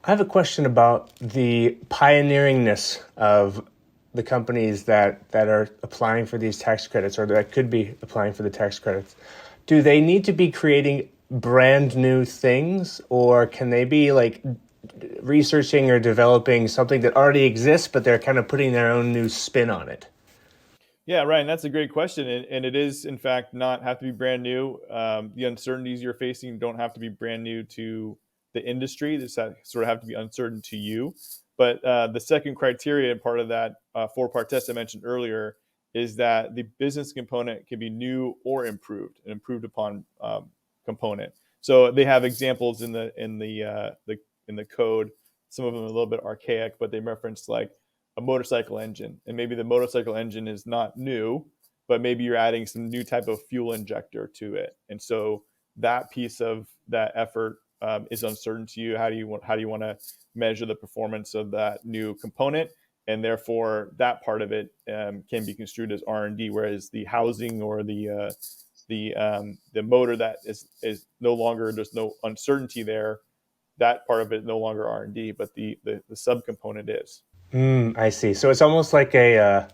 I have a question about the pioneeringness of the companies that are applying for these tax credits or that could be applying for the tax credits. Do they need to be creating brand new things, or can they be like researching or developing something that already exists, but they're kind of putting their own new spin on it? Yeah, Ryan, that's a great question, and it is in fact not have to be brand new. The uncertainties you're facing don't have to be brand new to the industry. They sort of have to be uncertain to you. But the second criteria and part of that four-part test I mentioned earlier is that the business component can be new or improved, an improved upon component. So they have examples in the code. Some of them are a little bit archaic, but they reference like a motorcycle engine, and maybe the motorcycle engine is not new, but maybe you're adding some new type of fuel injector to it, and so that piece of that effort is uncertain to you. How do you want to measure the performance of that new component, and therefore that part of it can be construed as R&D, whereas the housing or the motor that is no longer, there's no uncertainty there. That part of it no longer R&D, but the subcomponent is. I see. So it's almost like a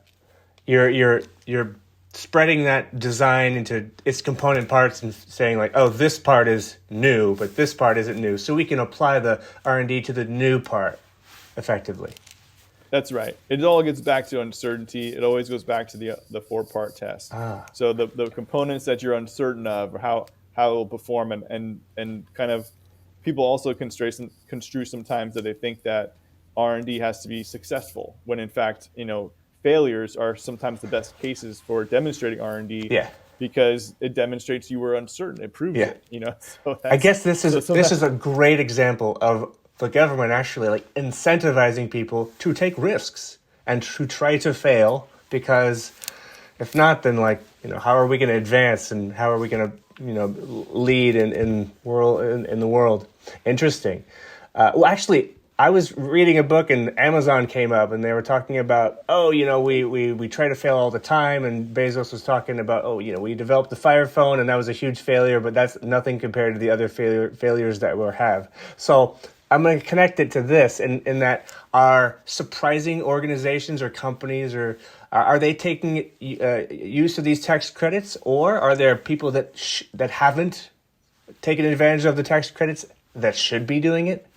you're spreading that design into its component parts and saying like, oh, this part is new, but this part isn't new. So we can apply the R&D to the new part effectively. That's right. It all gets back to uncertainty. It always goes back to the four-part test. So the components that you're uncertain of, or how it will perform, and kind of people also construe sometimes that they think that R&D has to be successful, when in fact, failures are sometimes the best cases for demonstrating R&D, Yeah. because it demonstrates you were uncertain. It proves Yeah. it. So I guess this so is a great example of the government actually like incentivizing people to take risks and to try to fail, because if not, then like, how are we going to advance, and how are we going to, lead in the world? Interesting. Well, actually, I was reading a book and Amazon came up and they were talking about, we try to fail all the time. And Bezos was talking about, we developed the Fire Phone and that was a huge failure, but that's nothing compared to the other failures that we'll have. So I'm going to connect it to this in that are surprising organizations or companies, or are they taking use of these tax credits, or are there people that haven't taken advantage of the tax credits that should be doing it?